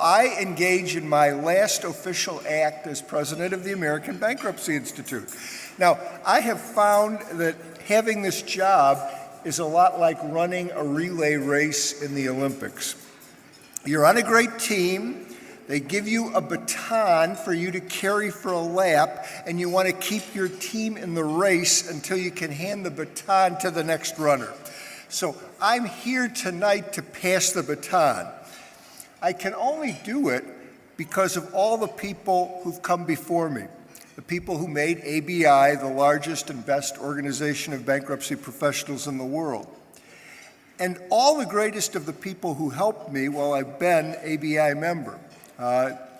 I engage in my last official act as president of the American Bankruptcy Institute. Now, I have found that having this job is a lot like running a relay race in the Olympics. You're on a great team. They give you a baton for you to carry for a lap, and you want to keep your team in the race until you can hand the baton to the next runner. So I'm here tonight to pass the baton. I can only do it because of all the people who've come before me, the people who made ABI the largest and best organization of bankruptcy professionals in the world, and all the greatest of the people who helped me while I've been ABI member.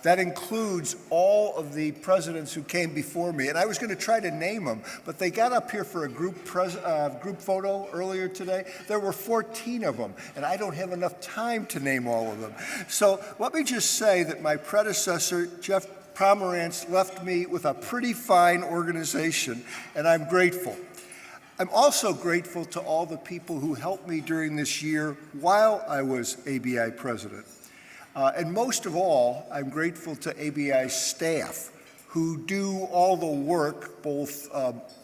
That includes all of the presidents who came before me, and I was going to try to name them, but they got up here for a group photo earlier today. There were 14 of them, and I don't have enough time to name all of them. So let me just say that my predecessor, Jeff Pomerantz, left me with a pretty fine organization, and I'm grateful. I'm also grateful to all the people who helped me during this year while I was ABI president. And most of all, I'm grateful to ABI's staff who do all the work, both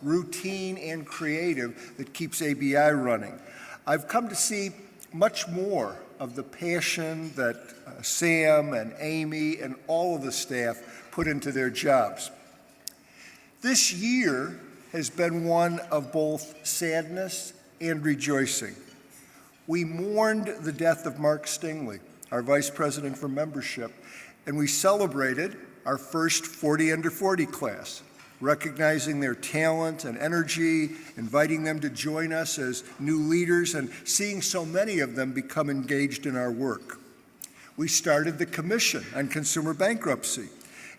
routine and creative, that keeps ABI running. I've come to see much more of the passion that Sam and Amy and all of the staff put into their jobs. This year has been one of both sadness and rejoicing. We mourned the death of Mark Stingley, our Vice President for Membership, and we celebrated our first 40 under 40 class, recognizing their talent and energy, inviting them to join us as new leaders, and seeing so many of them become engaged in our work. We started the Commission on Consumer Bankruptcy,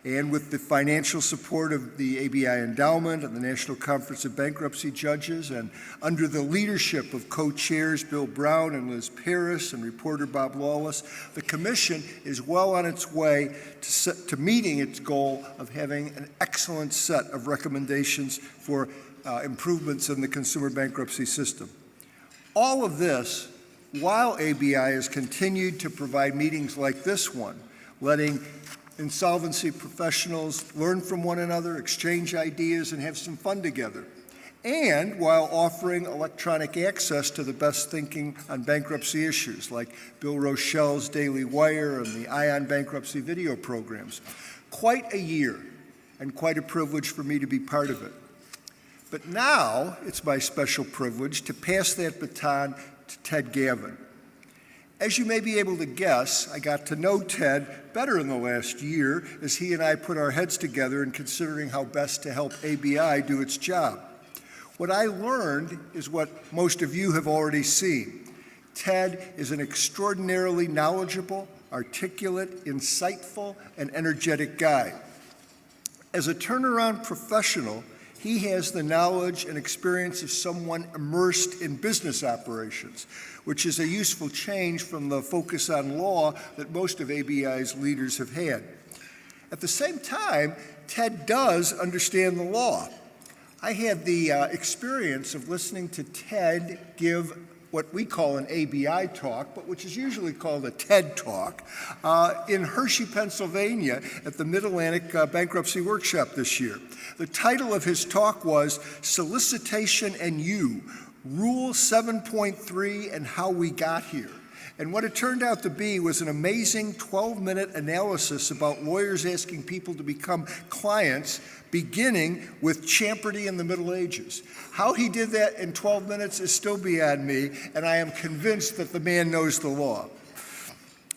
and with the financial support of the ABI Endowment and the National Conference of Bankruptcy Judges, and under the leadership of co-chairs Bill Brown and Liz Paris and reporter Bob Lawless, the Commission is well on its way to meeting its goal of having an excellent set of recommendations for improvements in the consumer bankruptcy system. All of this while ABI has continued to provide meetings like this one, letting insolvency professionals learn from one another, exchange ideas, and have some fun together. And while offering electronic access to the best thinking on bankruptcy issues, like Bill Rochelle's Daily Wire and the ION Bankruptcy video programs. Quite a year, and quite a privilege for me to be part of it. But now, it's my special privilege to pass that baton to Ted Gavin. As you may be able to guess, I got to know Ted better in the last year as he and I put our heads together in considering how best to help ABI do its job. What I learned is what most of you have already seen. Ted is an extraordinarily knowledgeable, articulate, insightful, and energetic guy. As a turnaround professional, he has the knowledge and experience of someone immersed in business operations, which is a useful change from the focus on law that most of ABI's leaders have had. At the same time, Ted does understand the law. I had the experience of listening to Ted give what we call an ABI talk, but which is usually called a TED Talk, in Hershey, Pennsylvania at the Mid-Atlantic Bankruptcy Workshop this year. The title of his talk was Solicitation and You, Rule 7.3 and How We Got Here. And what it turned out to be was an amazing 12-minute analysis about lawyers asking people to become clients, beginning with Champerty in the Middle Ages. How he did that in 12 minutes is still beyond me, and I am convinced that the man knows the law.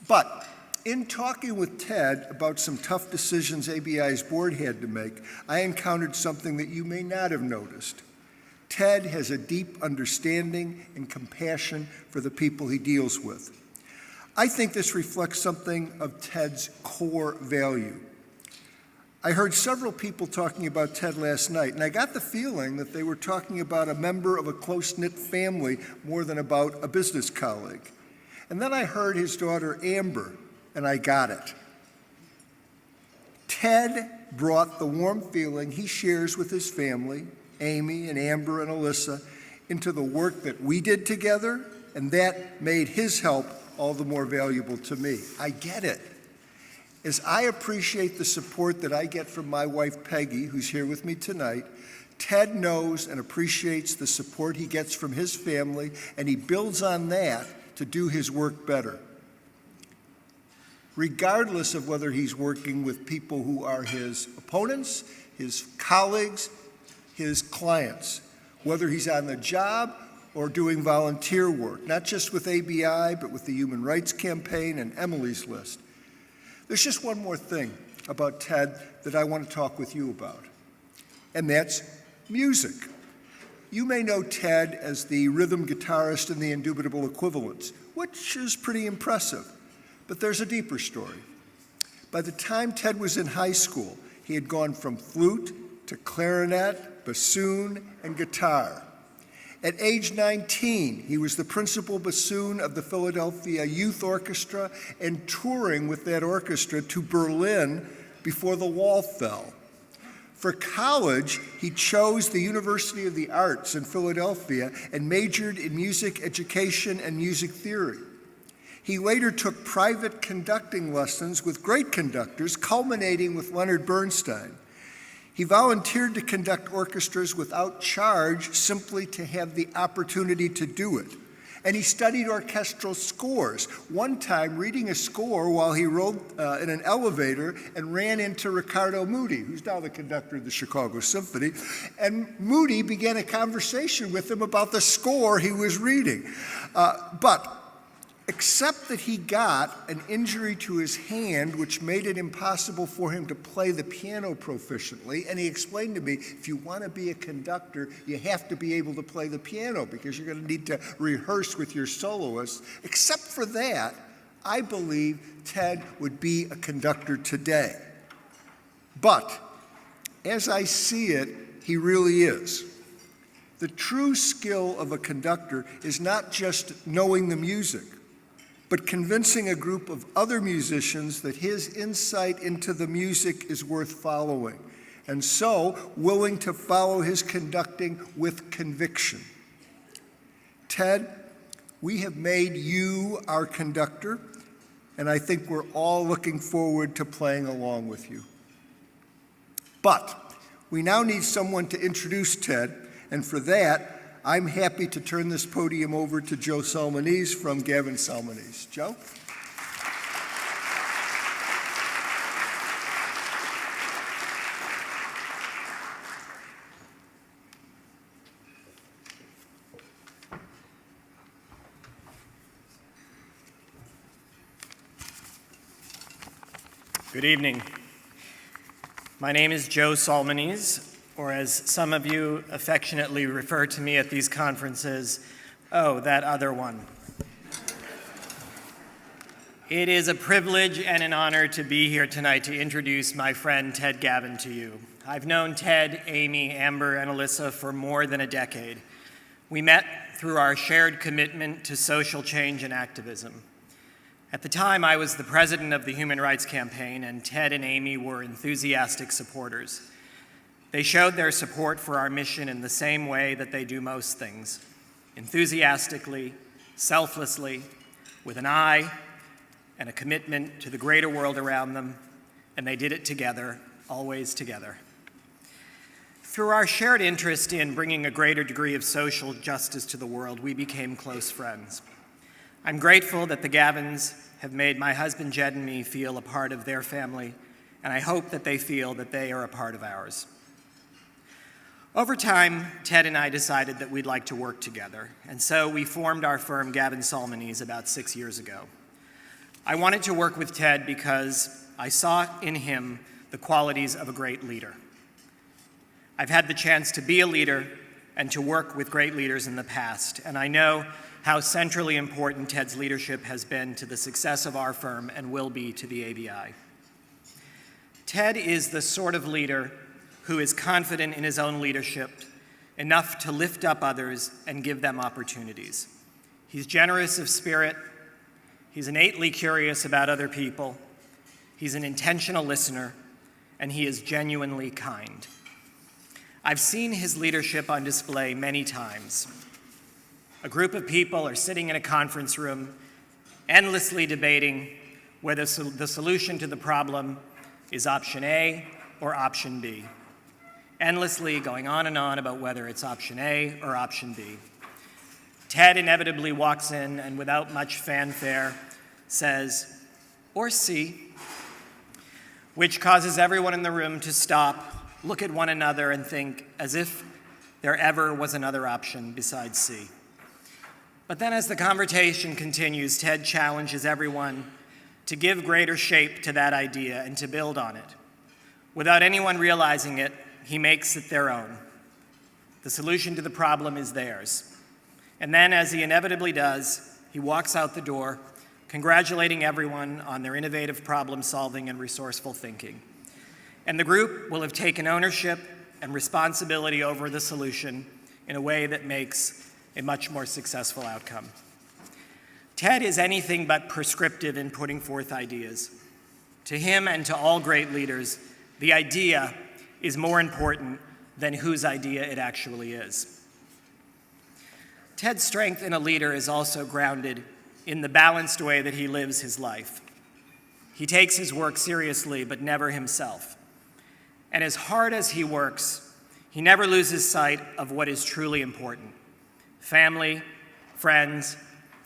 But in talking with Ted about some tough decisions ABI's board had to make, I encountered something that you may not have noticed. Ted has a deep understanding and compassion for the people he deals with. I think this reflects something of Ted's core value. I heard several people talking about Ted last night, and I got the feeling that they were talking about a member of a close-knit family more than about a business colleague. And then I heard his daughter Amber, and I got it. Ted brought the warm feeling he shares with his family, Amy and Amber and Alyssa, into the work that we did together, and that made his help all the more valuable to me. I get it. As I appreciate the support that I get from my wife, Peggy, who's here with me tonight, Ted knows and appreciates the support he gets from his family, and he builds on that to do his work better. Regardless of whether he's working with people who are his opponents, his colleagues, his clients, whether he's on the job or doing volunteer work, not just with ABI, but with the Human Rights Campaign and Emily's List. There's just one more thing about Ted that I want to talk with you about, and that's music. You may know Ted as the rhythm guitarist in the Indubitable Equivalents, which is pretty impressive, but there's a deeper story. By the time Ted was in high school, he had gone from flute to clarinet, bassoon, and guitar. At age 19, he was the principal bassoon of the Philadelphia Youth Orchestra and touring with that orchestra to Berlin before the wall fell. For college, he chose the University of the Arts in Philadelphia and majored in music education and music theory. He later took private conducting lessons with great conductors, culminating with Leonard Bernstein. He volunteered to conduct orchestras without charge, simply to have the opportunity to do it. And he studied orchestral scores, one time reading a score while he rode in an elevator and ran into Ricardo Muti, who's now the conductor of the Chicago Symphony. And Muti began a conversation with him about the score he was reading. But except that he got an injury to his hand, which made it impossible for him to play the piano proficiently. And he explained to me, if you want to be a conductor, you have to be able to play the piano because you're going to need to rehearse with your soloists. Except for that, I believe Ted would be a conductor today. But as I see it, he really is. The true skill of a conductor is not just knowing the music, but convincing a group of other musicians that his insight into the music is worth following, and so willing to follow his conducting with conviction. Ted, we have made you our conductor, and I think we're all looking forward to playing along with you. But we now need someone to introduce Ted, and for that, I'm happy to turn this podium over to Joe Salmonese from Gavin Salmonese. Joe? Good evening. My name is Joe Salmonese, or as some of you affectionately refer to me at these conferences, oh, that other one. It is a privilege and an honor to be here tonight to introduce my friend Ted Gavin to you. I've known Ted, Amy, Amber, and Alyssa for more than a decade. We met through our shared commitment to social change and activism. At the time, I was the president of the Human Rights Campaign, and Ted and Amy were enthusiastic supporters. They showed their support for our mission in the same way that they do most things, enthusiastically, selflessly, with an eye and a commitment to the greater world around them, and they did it together, always together. Through our shared interest in bringing a greater degree of social justice to the world, we became close friends. I'm grateful that the Gavins have made my husband Jed and me feel a part of their family, and I hope that they feel that they are a part of ours. Over time, Ted and I decided that we'd like to work together, and so we formed our firm Gavin Salmonese about 6 years ago. I wanted to work with Ted because I saw in him the qualities of a great leader. I've had the chance to be a leader and to work with great leaders in the past, and I know how centrally important Ted's leadership has been to the success of our firm and will be to the ABI. Ted is the sort of leader who is confident in his own leadership, enough to lift up others and give them opportunities. He's generous of spirit, he's innately curious about other people, he's an intentional listener, and he is genuinely kind. I've seen his leadership on display many times. A group of people are sitting in a conference room, endlessly debating whether the solution to the problem is option A or option B, endlessly going on and on about whether it's option A or option B. Ted inevitably walks in and without much fanfare says, or C, which causes everyone in the room to stop, look at one another, and think as if there ever was another option besides C. But then as the conversation continues, Ted challenges everyone to give greater shape to that idea and to build on it. Without anyone realizing it, he makes it their own. The solution to the problem is theirs. And then, as he inevitably does, he walks out the door, congratulating everyone on their innovative problem solving and resourceful thinking. And the group will have taken ownership and responsibility over the solution in a way that makes a much more successful outcome. Ted is anything but prescriptive in putting forth ideas. To him and to all great leaders, the idea is more important than whose idea it actually is. Ted's strength in a leader is also grounded in the balanced way that he lives his life. He takes his work seriously, but never himself. And as hard as he works, he never loses sight of what is truly important: family, friends,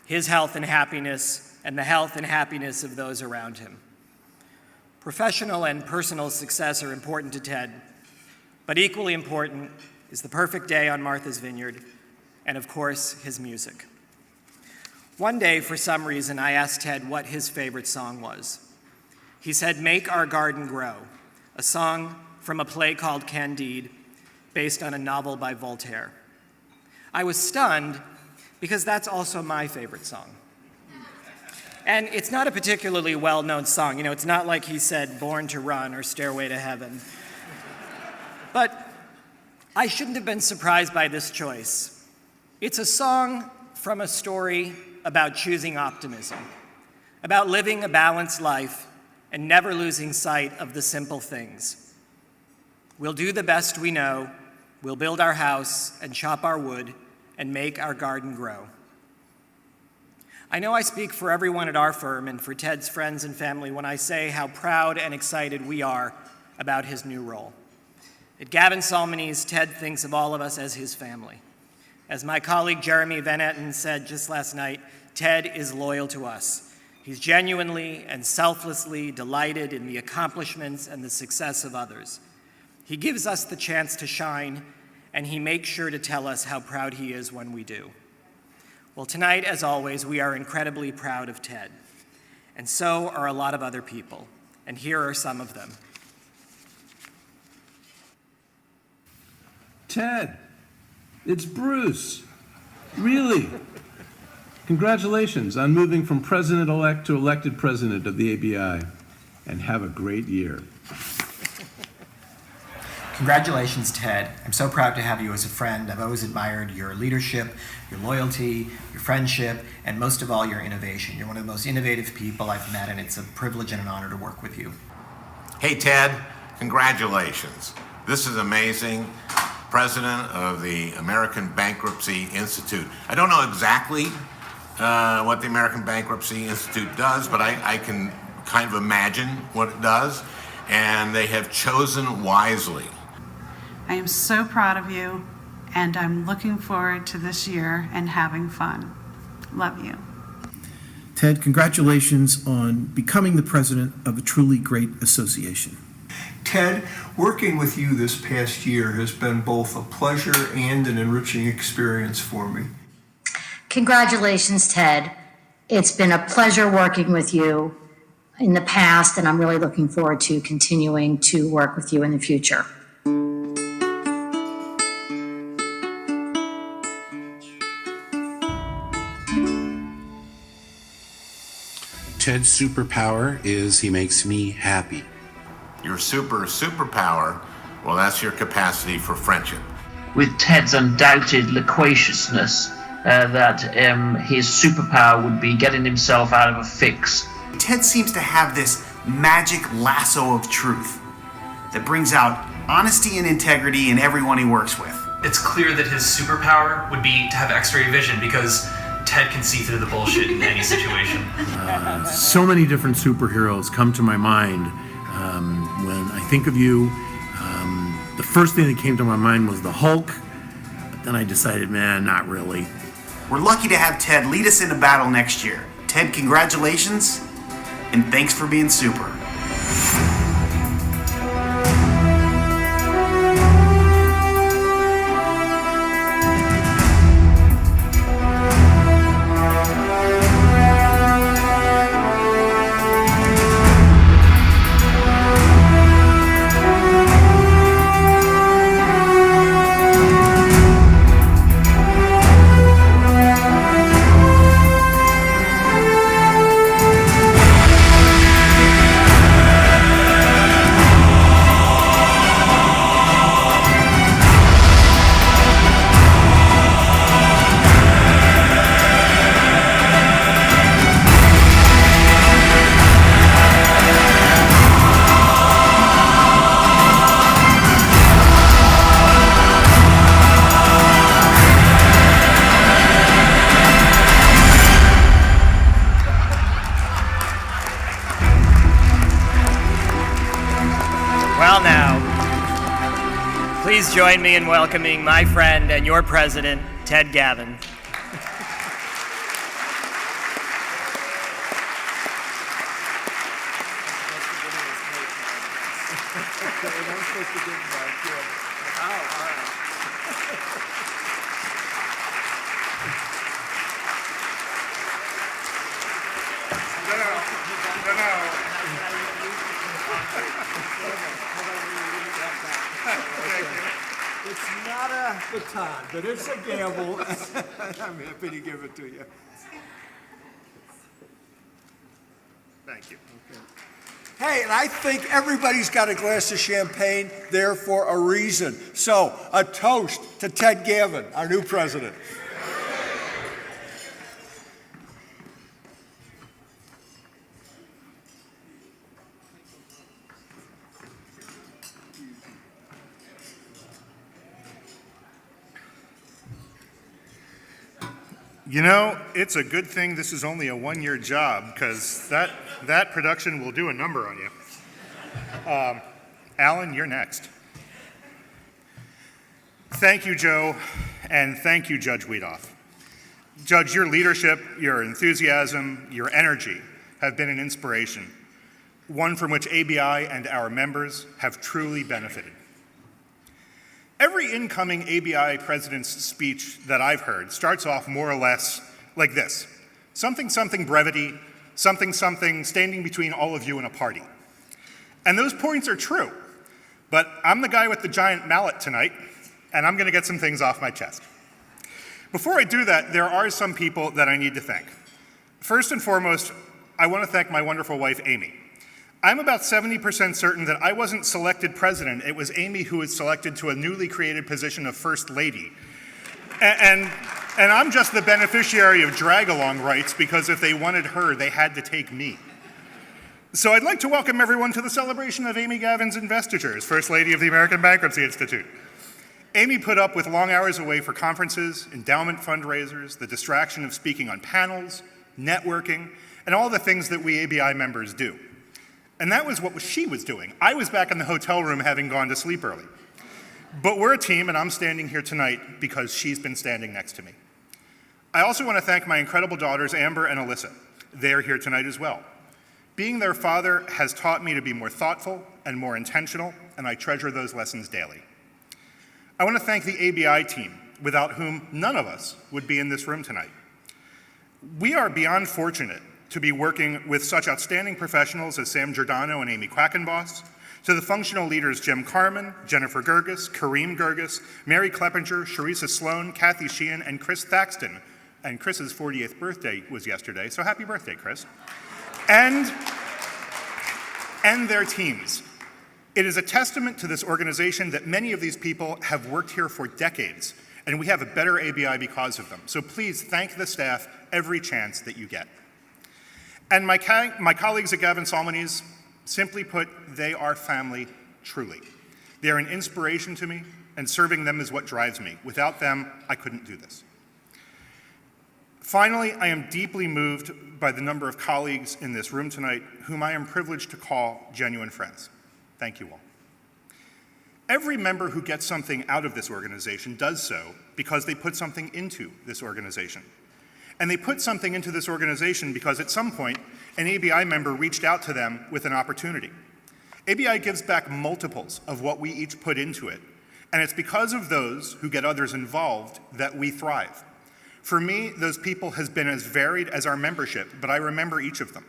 his health and happiness, and the health and happiness of those around him. Professional and personal success are important to Ted, but equally important is the perfect day on Martha's Vineyard, and of course, his music. One day, for some reason, I asked Ted what his favorite song was. He said, "Make Our Garden Grow," a song from a play called Candide, based on a novel by Voltaire. I was stunned because that's also my favorite song. And it's not a particularly well-known song. You know, it's not like he said Born to Run or Stairway to Heaven. But I shouldn't have been surprised by this choice. It's a song from a story about choosing optimism, about living a balanced life and never losing sight of the simple things. We'll do the best we know, we'll build our house and chop our wood and make our garden grow. I know I speak for everyone at our firm and for Ted's friends and family when I say how proud and excited we are about his new role. At Gavin Solomony's, Ted thinks of all of us as his family. As my colleague Jeremy Van Etten said just last night, Ted is loyal to us. He's genuinely and selflessly delighted in the accomplishments and the success of others. He gives us the chance to shine, and he makes sure to tell us how proud he is when we do. Well, tonight, as always, we are incredibly proud of Ted, and so are a lot of other people, and here are some of them. Ted, it's Bruce. Really? Congratulations on moving from president-elect to elected president of the ABI, and have a great year. Congratulations, Ted. I'm so proud to have you as a friend. I've always admired your leadership, your loyalty, your friendship, and most of all, your innovation. You're one of the most innovative people I've met, and it's a privilege and an honor to work with you. Hey, Ted, congratulations. This is amazing. President of the American Bankruptcy Institute. I don't know exactly what the American Bankruptcy Institute does, but I can kind of imagine what it does, and they have chosen wisely. I am so proud of you, and I'm looking forward to this year and having fun. Love you. Ted, congratulations on becoming the president of a truly great association. Ted, working with you this past year has been both a pleasure and an enriching experience for me. Congratulations, Ted. It's been a pleasure working with you in the past, and I'm really looking forward to continuing to work with you in the future. Ted's superpower is he makes me happy. Your superpower, well, that's your capacity for friendship. With Ted's undoubted loquaciousness, that his superpower would be getting himself out of a fix. Ted seems to have this magic lasso of truth that brings out honesty and integrity in everyone he works with. It's clear that his superpower would be to have x-ray vision, because Ted can see through the bullshit in any situation. So many different superheroes come to my mind when I think of you. The first thing that came to my mind was the Hulk, but then I decided, man, not really. We're lucky to have Ted lead us into battle next year. Ted, congratulations, and thanks for being super. Well now, please join me in welcoming my friend and your president, Ted Gavin. It's not a baton, but it's a gamble. I'm happy to give it to you. Thank you. Okay. Hey, and I think everybody's got a glass of champagne there for a reason. So, a toast to Ted Gavin, our new president. You know, it's a good thing this is only a one-year job, because that production will do a number on you. Alan, you're next. Thank you, Joe, and thank you, Judge Weedoff. Judge, your leadership, your enthusiasm, your energy have been an inspiration, one from which ABI and our members have truly benefited. Every incoming ABI president's speech that I've heard starts off more or less like this: something, something brevity, something, something standing between all of you and a party. And those points are true, but I'm the guy with the giant mallet tonight, and I'm gonna get some things off my chest. Before I do that, there are some people that I need to thank. First and foremost, I wanna thank my wonderful wife, Amy. I'm about 70% certain that I wasn't selected president. It was Amy who was selected to a newly created position of First Lady. And I'm just the beneficiary of drag-along rights, because if they wanted her, they had to take me. So I'd like to welcome everyone to the celebration of Amy Gavin's investiture as First Lady of the American Bankruptcy Institute. Amy put up with long hours away for conferences, endowment fundraisers, the distraction of speaking on panels, networking, and all the things that we ABI members do. And that was what she was doing. I was back in the hotel room having gone to sleep early. But we're a team, and I'm standing here tonight because she's been standing next to me. I also want to thank my incredible daughters, Amber and Alyssa. They're here tonight as well. Being their father has taught me to be more thoughtful and more intentional, and I treasure those lessons daily. I want to thank the ABI team, without whom none of us would be in this room tonight. We are beyond fortunate to be working with such outstanding professionals as Sam Giordano and Amy Quackenboss, to the functional leaders Jim Carmen, Jennifer Gerges, Kareem Gerges, Mary Kleppinger, Sharissa Sloan, Kathy Sheehan, and Chris Thaxton. And Chris's 40th birthday was yesterday, so happy birthday, Chris. And their teams. It is a testament to this organization that many of these people have worked here for decades, and we have a better ABI because of them. So please thank the staff every chance that you get. And my colleagues at Gavin Solmonese, simply put, they are family, truly. They are an inspiration to me, and serving them is what drives me. Without them, I couldn't do this. Finally, I am deeply moved by the number of colleagues in this room tonight whom I am privileged to call genuine friends. Thank you all. Every member who gets something out of this organization does so because they put something into this organization. And they put something into this organization because at some point, an ABI member reached out to them with an opportunity. ABI gives back multiples of what we each put into it, and it's because of those who get others involved that we thrive. For me, those people has been as varied as our membership, but I remember each of them.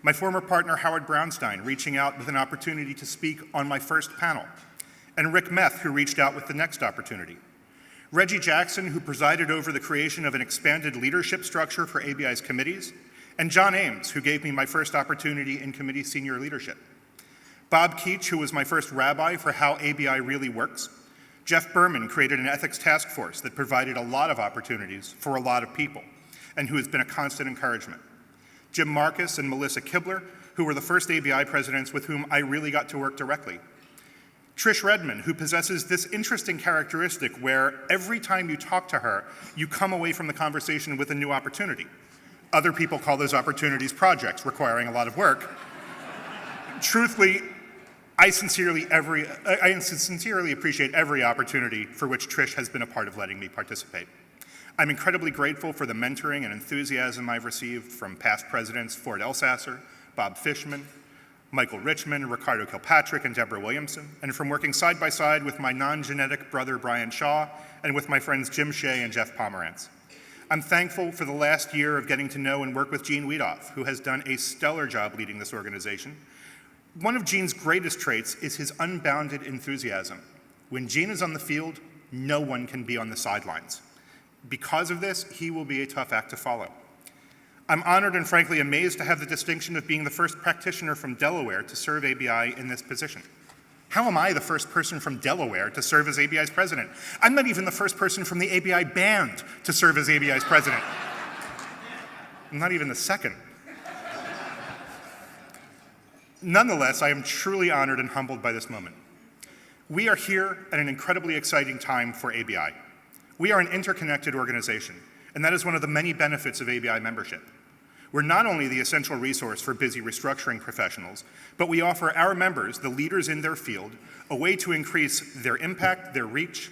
My former partner, Howard Brownstein, reaching out with an opportunity to speak on my first panel, and Rick Meth, who reached out with the next opportunity. Reggie Jackson, who presided over the creation of an expanded leadership structure for ABI's committees, and John Ames, who gave me my first opportunity in committee senior leadership. Bob Keach, who was my first rabbi for how ABI really works. Jeff Berman created an ethics task force that provided a lot of opportunities for a lot of people, and who has been a constant encouragement. Jim Marcus and Melissa Kibler, who were the first ABI presidents with whom I really got to work directly. Trish Redmond, who possesses this interesting characteristic where every time you talk to her, you come away from the conversation with a new opportunity. Other people call those opportunities projects requiring a lot of work. Truthfully, I sincerely appreciate every opportunity for which Trish has been a part of letting me participate. I'm incredibly grateful for the mentoring and enthusiasm I've received from past presidents Ford Elsasser, Bob Fishman, Michael Richmond, Ricardo Kilpatrick, and Deborah Williamson, and from working side by side with my non-genetic brother Brian Shaw and with my friends Jim Shea and Jeff Pomerantz. I'm thankful for the last year of getting to know and work with Gene Weedoff, who has done a stellar job leading this organization. One of Gene's greatest traits is his unbounded enthusiasm. When Gene is on the field, no one can be on the sidelines. Because of this, he will be a tough act to follow. I'm honored and frankly amazed to have the distinction of being the first practitioner from Delaware to serve ABI in this position. How am I the first person from Delaware to serve as ABI's president? I'm not even the first person from the ABI band to serve as ABI's president. I'm not even the second. Nonetheless, I am truly honored and humbled by this moment. We are here at an incredibly exciting time for ABI. We are an interconnected organization, and that is one of the many benefits of ABI membership. We're not only the essential resource for busy restructuring professionals, but we offer our members, the leaders in their field, a way to increase their impact, their reach,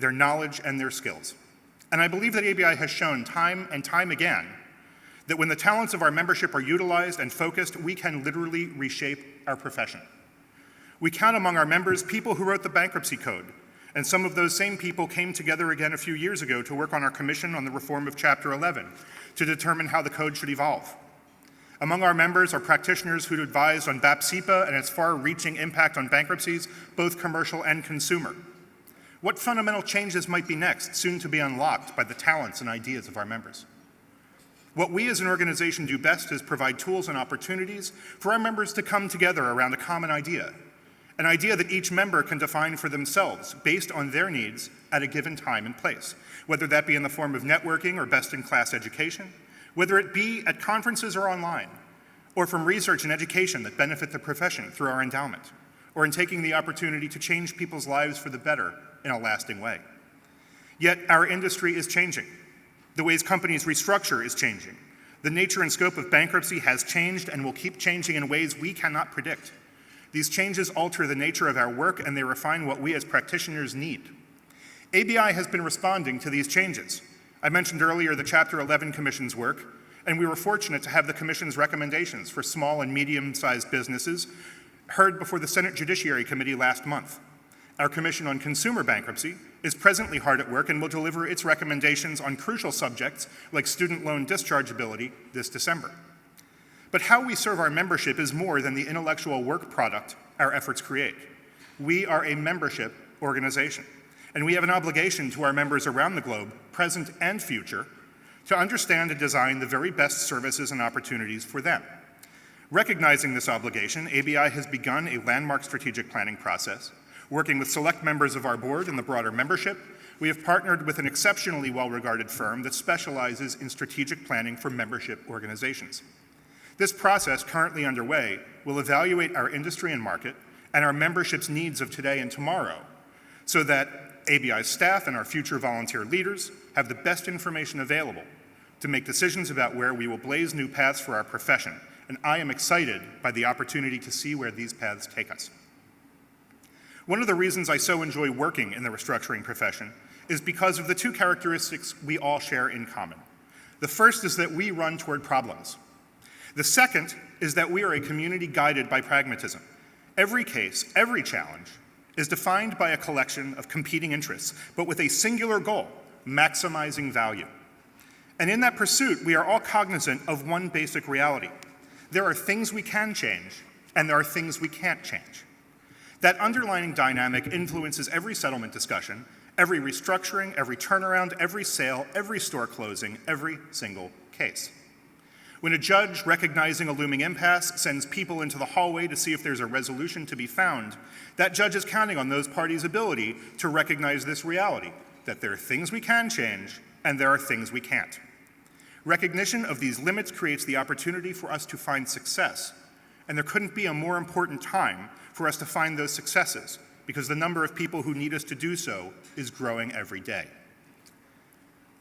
their knowledge, and their skills. And I believe that ABI has shown time and time again that when the talents of our membership are utilized and focused, we can literally reshape our profession. We count among our members people who wrote the bankruptcy code, and some of those same people came together again a few years ago to work on our commission on the reform of Chapter 11 to determine how the code should evolve. Among our members are practitioners who advised on BAP-CIPA and its far-reaching impact on bankruptcies, both commercial and consumer. What fundamental changes might be next, soon to be unlocked by the talents and ideas of our members? What we as an organization do best is provide tools and opportunities for our members to come together around a common idea, an idea that each member can define for themselves based on their needs at a given time and place, whether that be in the form of networking or best-in-class education, whether it be at conferences or online, or from research and education that benefit the profession through our endowment, or in taking the opportunity to change people's lives for the better in a lasting way. Yet our industry is changing. The ways companies restructure is changing. The nature and scope of bankruptcy has changed and will keep changing in ways we cannot predict. These changes alter the nature of our work and they refine what we as practitioners need. ABI has been responding to these changes. I mentioned earlier the Chapter 11 Commission's work, and we were fortunate to have the Commission's recommendations for small and medium-sized businesses heard before the Senate Judiciary Committee last month. Our Commission on Consumer Bankruptcy is presently hard at work and will deliver its recommendations on crucial subjects like student loan dischargeability this December. But how we serve our membership is more than the intellectual work product our efforts create. We are a membership organization, and we have an obligation to our members around the globe, present and future, to understand and design the very best services and opportunities for them. Recognizing this obligation, ABI has begun a landmark strategic planning process. Working with select members of our board and the broader membership, we have partnered with an exceptionally well-regarded firm that specializes in strategic planning for membership organizations. This process, currently underway, will evaluate our industry and market and our membership's needs of today and tomorrow so that ABI's staff and our future volunteer leaders have the best information available to make decisions about where we will blaze new paths for our profession, and I am excited by the opportunity to see where these paths take us. One of the reasons I so enjoy working in the restructuring profession is because of the two characteristics we all share in common. The first is that we run toward problems. The second is that we are a community guided by pragmatism. Every case, every challenge, is defined by a collection of competing interests, but with a singular goal, maximizing value. And in that pursuit, we are all cognizant of one basic reality. There are things we can change, and there are things we can't change. That underlying dynamic influences every settlement discussion, every restructuring, every turnaround, every sale, every store closing, every single case. When a judge, recognizing a looming impasse, sends people into the hallway to see if there's a resolution to be found, that judge is counting on those parties' ability to recognize this reality, that there are things we can change and there are things we can't. Recognition of these limits creates the opportunity for us to find success, and there couldn't be a more important time for us to find those successes, because the number of people who need us to do so is growing every day.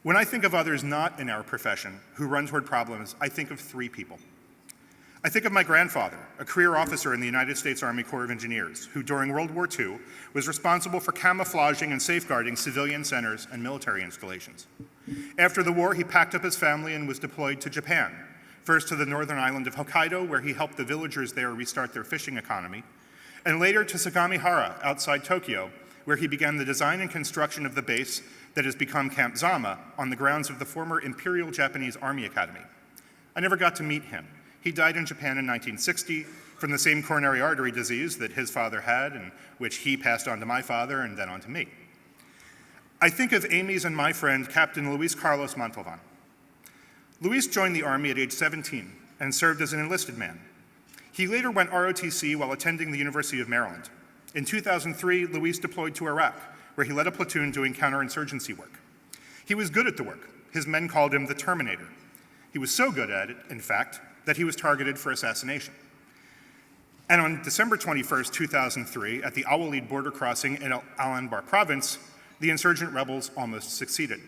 When I think of others not in our profession who run toward problems, I think of three people. I think of my grandfather, a career officer in the United States Army Corps of Engineers, who during World War II was responsible for camouflaging and safeguarding civilian centers and military installations. After the war, he packed up his family and was deployed to Japan, first to the northern island of Hokkaido, where he helped the villagers there restart their fishing economy, and later to Sagamihara, outside Tokyo, where he began the design and construction of the base that has become Camp Zama on the grounds of the former Imperial Japanese Army Academy. I never got to meet him. He died in Japan in 1960 from the same coronary artery disease that his father had, and which he passed on to my father and then on to me. I think of Amy's and my friend, Captain Luis Carlos Montalvan. Luis joined the Army at age 17 and served as an enlisted man. He later went ROTC while attending the University of Maryland. In 2003, Luis deployed to Iraq, where he led a platoon doing counterinsurgency work. He was good at the work. His men called him the Terminator. He was so good at it, in fact, that he was targeted for assassination. And on December 21st, 2003, at the Awalid border crossing in Al Anbar province, the insurgent rebels almost succeeded.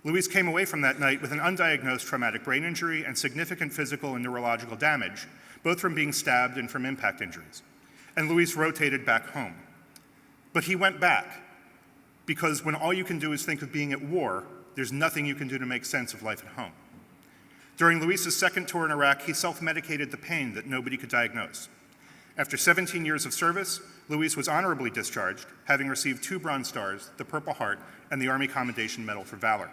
Luis came away from that night with an undiagnosed traumatic brain injury and significant physical and neurological damage, both from being stabbed and from impact injuries. And Luis rotated back home. But he went back, because when all you can do is think of being at war, there's nothing you can do to make sense of life at home. During Luis's second tour in Iraq, he self-medicated the pain that nobody could diagnose. After 17 years of service, Luis was honorably discharged, having received 2 Bronze Stars, the Purple Heart, and the Army Commendation Medal for Valor.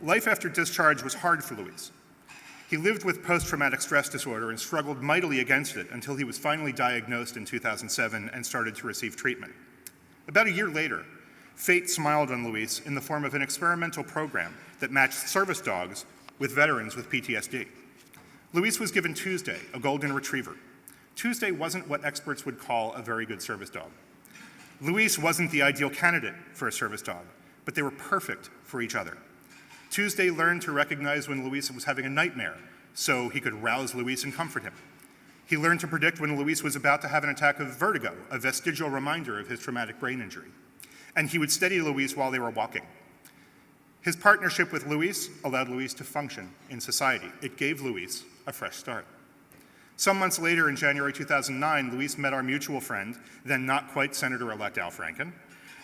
Life after discharge was hard for Luis. He lived with post-traumatic stress disorder and struggled mightily against it until he was finally diagnosed in 2007 and started to receive treatment. About a year later, fate smiled on Luis in the form of an experimental program that matched service dogs with veterans with PTSD. Luis was given Tuesday, a golden retriever. Tuesday wasn't what experts would call a very good service dog. Luis wasn't the ideal candidate for a service dog, but they were perfect for each other. Tuesday learned to recognize when Luis was having a nightmare, so he could rouse Luis and comfort him. He learned to predict when Luis was about to have an attack of vertigo, a vestigial reminder of his traumatic brain injury. And he would steady Luis while they were walking. His partnership with Luis allowed Luis to function in society. It gave Luis a fresh start. Some months later, in January 2009, Luis met our mutual friend, then not quite Senator-elect Al Franken,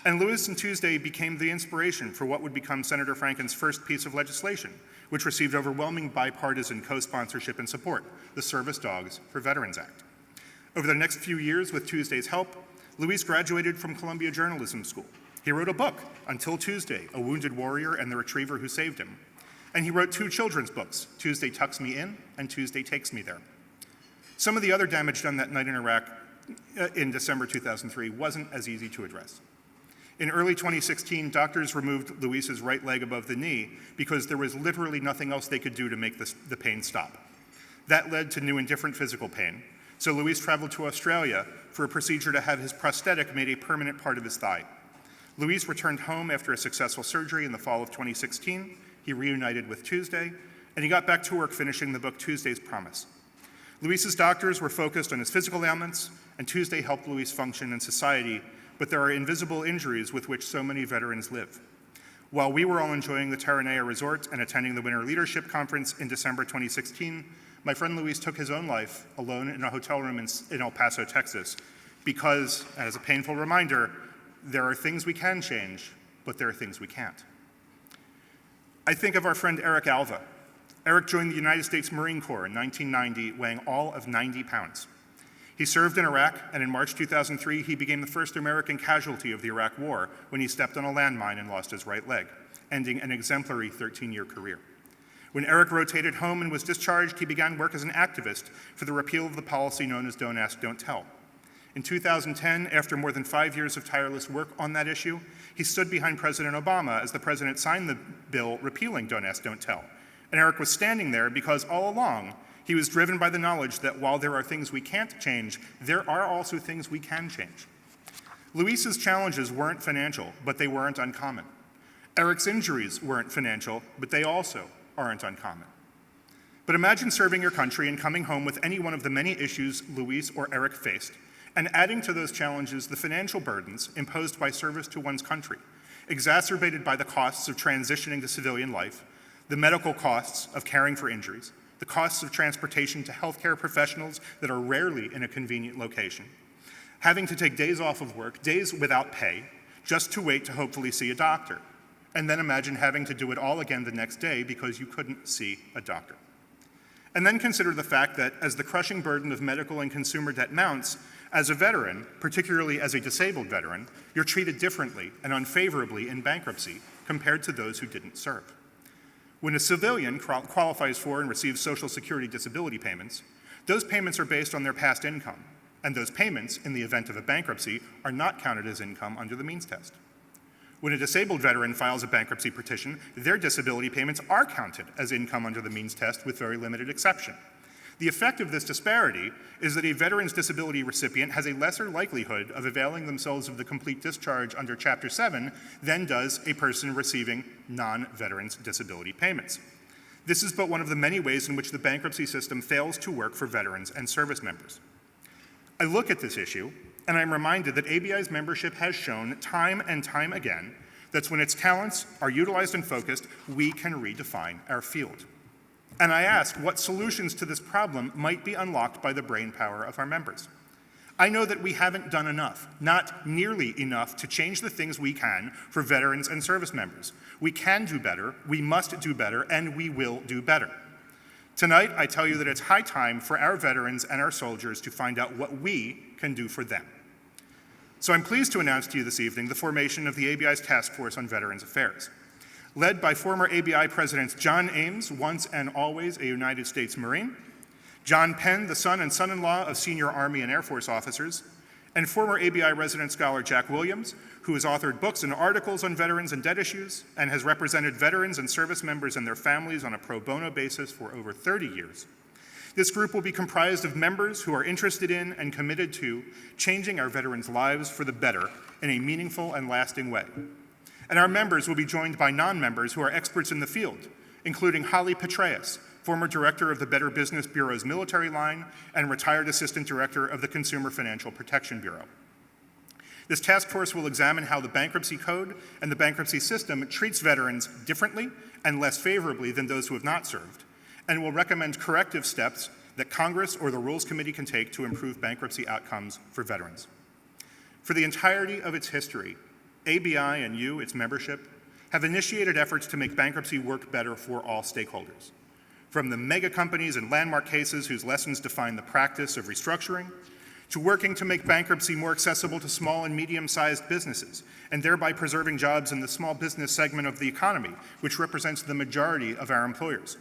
and Luis and Tuesday became the inspiration for what would become Senator Franken's first piece of legislation, which received overwhelming bipartisan co-sponsorship and support, the Service Dogs for Veterans Act. Over the next few years, with Tuesday's help, Luis graduated from Columbia Journalism School. He wrote a book, Until Tuesday, A Wounded Warrior and the Retriever Who Saved Him. And he wrote 2 children's books, Tuesday Tucks Me In and Tuesday Takes Me There. Some of the other damage done that night in Iraq in December 2003 wasn't as easy to address. In early 2016, doctors removed Luis's right leg above the knee because there was literally nothing else they could do to make the pain stop. That led to new and different physical pain, so Luis traveled to Australia for a procedure to have his prosthetic made a permanent part of his thigh. Luis returned home after a successful surgery in the fall of 2016. He reunited with Tuesday, and he got back to work finishing the book Tuesday's Promise. Luis's doctors were focused on his physical ailments, and Tuesday helped Luis function in society, but there are invisible injuries with which so many veterans live. While we were all enjoying the Terranea Resort and attending the Winter Leadership Conference in December 2016, my friend Luis took his own life alone in a hotel room in El Paso, Texas, because, as a painful reminder, there are things we can change, but there are things we can't. I think of our friend Eric Alva. Eric joined the United States Marine Corps in 1990, weighing all of 90 pounds. He served in Iraq, and in March 2003, he became the first American casualty of the Iraq War when he stepped on a landmine and lost his right leg, ending an exemplary 13-year career. When Eric rotated home and was discharged, he began work as an activist for the repeal of the policy known as Don't Ask, Don't Tell. In 2010, after more than 5 years of tireless work on that issue, he stood behind President Obama as the president signed the bill repealing Don't Ask, Don't Tell. And Eric was standing there because all along, he was driven by the knowledge that while there are things we can't change, there are also things we can change. Luis's challenges weren't financial, but they weren't uncommon. Eric's injuries weren't financial, but they also aren't uncommon. But imagine serving your country and coming home with any one of the many issues Luis or Eric faced, and adding to those challenges the financial burdens imposed by service to one's country, exacerbated by the costs of transitioning to civilian life, the medical costs of caring for injuries, the costs of transportation to healthcare professionals that are rarely in a convenient location, having to take days off of work, days without pay, just to wait to hopefully see a doctor, and then imagine having to do it all again the next day because you couldn't see a doctor. And then consider the fact that as the crushing burden of medical and consumer debt mounts, as a veteran, particularly as a disabled veteran, you're treated differently and unfavorably in bankruptcy compared to those who didn't serve. When a civilian qualifies for and receives Social Security disability payments, those payments are based on their past income, and those payments, in the event of a bankruptcy, are not counted as income under the means test. When a disabled veteran files a bankruptcy petition, their disability payments are counted as income under the means test with very limited exception. The effect of this disparity is that a veteran's disability recipient has a lesser likelihood of availing themselves of the complete discharge under Chapter 7 than does a person receiving non-veterans disability payments. This is but one of the many ways in which the bankruptcy system fails to work for veterans and service members. I look at this issue, and I'm reminded that ABI's membership has shown time and time again that when its talents are utilized and focused, we can redefine our field. And I ask what solutions to this problem might be unlocked by the brainpower of our members. I know that we haven't done enough, not nearly enough, to change the things we can for veterans and service members. We can do better, we must do better, and we will do better. Tonight, I tell you that it's high time for our veterans and our soldiers to find out what we can do for them. So I'm pleased to announce to you this evening the formation of the ABI's Task Force on Veterans Affairs. Led by former ABI Presidents John Ames, once and always a United States Marine, John Penn, the son and son-in-law of senior Army and Air Force officers, and former ABI resident scholar Jack Williams, who has authored books and articles on veterans and debt issues, and has represented veterans and service members and their families on a pro bono basis for over 30 years. This group will be comprised of members who are interested in and committed to changing our veterans' lives for the better in a meaningful and lasting way. And our members will be joined by non-members who are experts in the field, including Holly Petraeus, former director of the Better Business Bureau's military line and retired assistant director of the Consumer Financial Protection Bureau. This task force will examine how the bankruptcy code and the bankruptcy system treats veterans differently and less favorably than those who have not served, and will recommend corrective steps that Congress or the Rules Committee can take to improve bankruptcy outcomes for veterans. For the entirety of its history, ABI and you, its membership, have initiated efforts to make bankruptcy work better for all stakeholders. From the mega companies and landmark cases whose lessons define the practice of restructuring, to working to make bankruptcy more accessible to small and medium-sized businesses, and thereby preserving jobs in the small business segment of the economy, which represents the majority of our employers,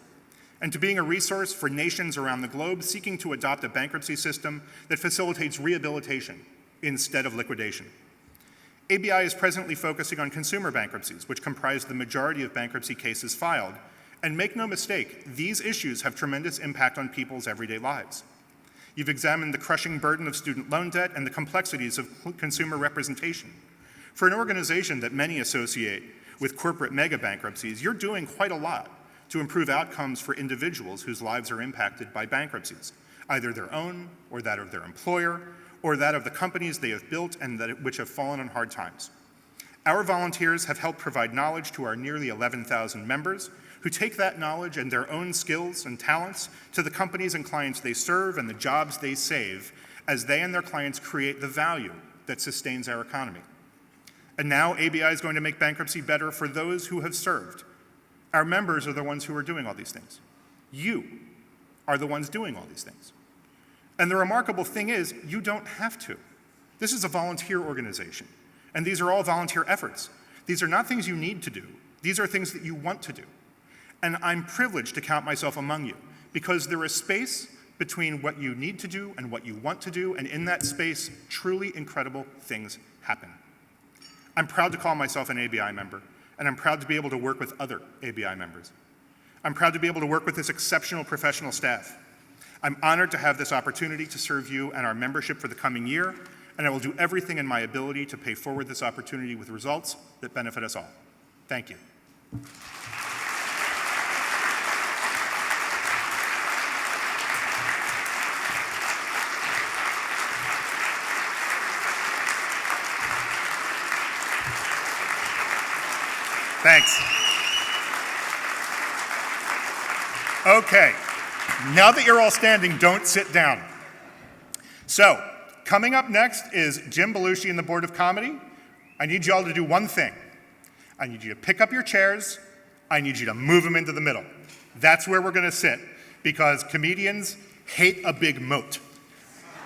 and to being a resource for nations around the globe seeking to adopt a bankruptcy system that facilitates rehabilitation instead of liquidation. ABI is presently focusing on consumer bankruptcies, which comprise the majority of bankruptcy cases filed, and make no mistake, these issues have tremendous impact on people's everyday lives. You've examined the crushing burden of student loan debt and the complexities of consumer representation. For an organization that many associate with corporate mega bankruptcies, you're doing quite a lot to improve outcomes for individuals whose lives are impacted by bankruptcies, either their own or that of their employer, or that of the companies they have built and which have fallen on hard times. Our volunteers have helped provide knowledge to our nearly 11,000 members who take that knowledge and their own skills and talents to the companies and clients they serve and the jobs they save as they and their clients create the value that sustains our economy. And now ABI is going to make bankruptcy better for those who have served. Our members are the ones who are doing all these things. You are the ones doing all these things. And the remarkable thing is, you don't have to. This is a volunteer organization, and these are all volunteer efforts. These are not things you need to do. These are things that you want to do. And I'm privileged to count myself among you, because there is space between what you need to do and what you want to do, and in that space, truly incredible things happen. I'm proud to call myself an ABI member, and I'm proud to be able to work with other ABI members. I'm proud to be able to work with this exceptional professional staff. I'm honored to have this opportunity to serve you and our membership for the coming year, and I will do everything in my ability to pay forward this opportunity with results that benefit us all. Thank you. Thanks. Okay, now that you're all standing, don't sit down. So, coming up next is Jim Belushi and the Board of Comedy. I need you all to do one thing. I need you to pick up your chairs. I need you to move them into the middle. That's where we're going to sit, because comedians hate a big moat.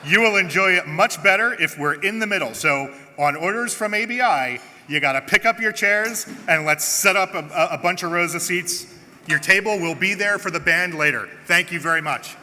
You will enjoy it much better if we're in the middle. So, on orders from ABI, you got to pick up your chairs and let's set up a bunch of rows of seats. Your table will be there for the band later. Thank you very much.